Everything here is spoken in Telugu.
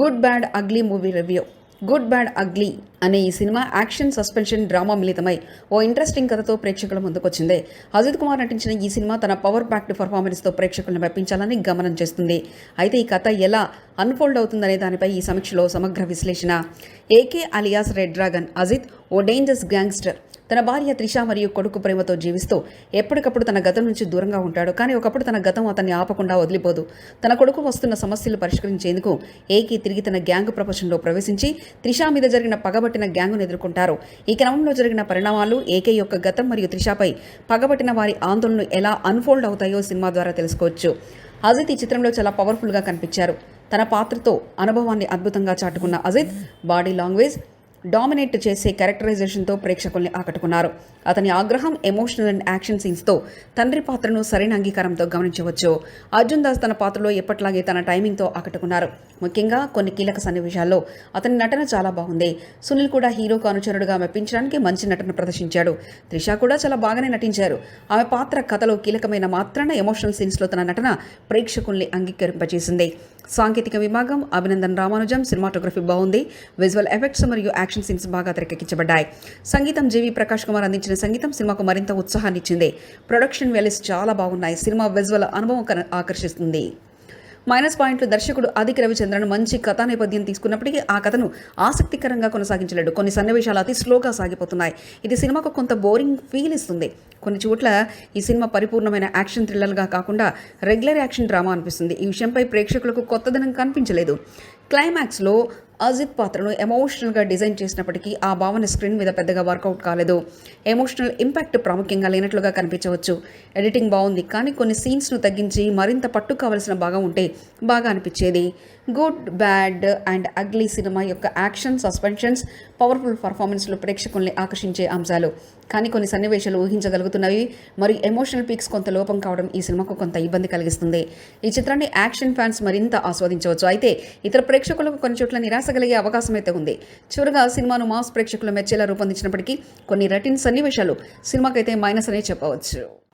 Good bad ugly movie review. Good bad ugly అనే ఈ సినిమా యాక్షన్, సస్పెన్షన్, డ్రామా మిళితమై ఓ ఇంట్రెస్టింగ్ కథతో ప్రేక్షకుల ముందుకొచ్చింది. అజిత్ కుమార్ నటించిన ఈ సినిమా తన పవర్ ప్యాక్డ్ పర్ఫార్మెన్స్తో ప్రేక్షకులను మెప్పించాలని గమనం చేస్తుంది. అయితే ఈ కథ ఎలా అన్ఫోల్డ్ అవుతుందనే దానిపై ఈ సమీక్షలో సమగ్ర విశ్లేషణ. AK alias red dragon Ajith ఓ డేంజరస్ గ్యాంగ్స్టర్. తన భార్య త్రిష మరియు కొడుకు ప్రేమతో జీవిస్తూ ఎప్పటికప్పుడు తన గతం నుంచి దూరంగా ఉంటాడు. కానీ ఒకప్పుడు తన గతం అతన్ని ఆపకుండా వదిలిపోదు. తన కొడుకు వస్తున్న సమస్యలు పరిష్కరించేందుకు ఏకే తిరిగి తన గ్యాంగ్ ప్రపంచంలో ప్రవేశించి త్రిష మీద జరిగిన పగబట్టిన గ్యాంగును ఎదుర్కొంటారు. ఈ క్రమంలో జరిగిన పరిణామాలు, ఏకే యొక్క గతం మరియు త్రిషపై పగబట్టిన వారి ఆందోళనలు ఎలా అన్ఫోల్డ్ అవుతాయో సినిమా ద్వారా తెలుసుకోవచ్చు. అజిత్ ఈ చిత్రంలో చాలా పవర్ఫుల్గా కనిపించారు. తన పాత్రతో అనుభవాన్ని అద్భుతంగా చాటుకున్న అజిత్ బాడీ లాంగ్వేజ్ డామినేట్ చేసే క్యారెక్టరైజేషన్తో ప్రేక్షకుల్ని ఆకట్టుకున్నారు. అతని ఆగ్రహం, ఎమోషనల్ అండ్ యాక్షన్ సీన్స్తో తండ్రి పాత్రను సరైన అంగీకారంతో గమనించవచ్చు. అర్జున్ దాస్ తన పాత్రలో ఎప్పట్లాగే తన టైమింగ్తో ఆకట్టుకున్నారు. ముఖ్యంగా కొన్ని కీలక సన్నివేశాల్లో అతని నటన చాలా బాగుంది. సునీల్ కూడా హీరోకు అనుచరుడుగా మెప్పించడానికి మంచి నటన ప్రదర్శించాడు. త్రిష కూడా చాలా బాగానే నటించారు. ఆమె పాత్ర కథలో కీలకమైన మాత్రాన ఎమోషనల్ సీన్స్లో తన నటన ప్రేక్షకుల్ని అంగీకరింపచేసింది. సాంకేతిక విభాగం అభినందన్ రామానుజం. సినిమాటోగ్రఫీ బాగుంది. విజువల్ ఎఫెక్ట్స్ మరియు యాక్షన్ సీన్స్ బాగా తెరకెక్కించబడ్డాయి. సంగీతం జీవి ప్రకాష్ కుమార్ అందించిన సంగీతం సినిమాకు మరింత ఉత్సాహాన్ని ఇచ్చింది. ప్రొడక్షన్ వాల్యూస్ చాలా బాగున్నాయి. సినిమా విజువల్ అనుభవం ఆకర్షిస్తుంది. మైనస్ పాయింట్లు: దర్శకుడు అదిక్ రవిచంద్రన్ మంచి కథా నేపథ్యం తీసుకున్నప్పటికీ ఆ కథను ఆసక్తికరంగా కొనసాగించలేడు. కొన్ని సన్నివేశాలు అతి స్లోగా సాగిపోతున్నాయి. ఇది సినిమాకు కొంత బోరింగ్ ఫీల్ ఇస్తుంది. కొన్ని చోట్ల ఈ సినిమా పరిపూర్ణమైన యాక్షన్ థ్రిల్లర్గా కాకుండా రెగ్యులర్ యాక్షన్ డ్రామా అనిపిస్తుంది. ఈ విషయంపై ప్రేక్షకులకు కొత్తదనం కనిపించలేదు. క్లైమాక్స్లో అజిత్ పాత్రను ఎమోషనల్గా డిజైన్ చేసినప్పటికీ ఆ భావన స్క్రీన్ మీద పెద్దగా వర్కౌట్ కాలేదు. ఎమోషనల్ ఇంపాక్ట్ ప్రాముఖ్యంగా లేనట్లుగా కనిపించవచ్చు. ఎడిటింగ్ బాగుంది, కానీ కొన్ని సీన్స్ను తగ్గించి మరింత పట్టు కావలసిన భాగం ఉంటే బాగా అనిపించేది. Good bad and ugly cinema యొక్క యాక్షన్, సస్పెన్షన్స్, పవర్ఫుల్ పర్ఫార్మెన్స్లు ప్రేక్షకుల్ని ఆకర్షించే అంశాలు. కానీ కొన్ని సన్నివేశాలు ఊహించగలుగుతున్నవి మరియు ఎమోషనల్ పీక్స్ కొంత లోపం కావడం ఈ సినిమాకు కొంత ఇబ్బంది కలిగిస్తుంది. ఈ చిత్రాన్ని యాక్షన్ ఫ్యాన్స్ మరింత ఆస్వాదించవచ్చు. అయితే ఇతర ప్రేక్షకులకు కొన్ని చోట్ల నిరాశ కలిగే అవకాశం అయితే ఉంది. చివరగా సినిమాను మాస్ ప్రేక్షకులు మెచ్చేలా రూపొందించినప్పటికీ కొన్ని రొటీన్ సన్నివేశాలు సినిమాకైతే మైనస్ అనే చెప్పవచ్చు.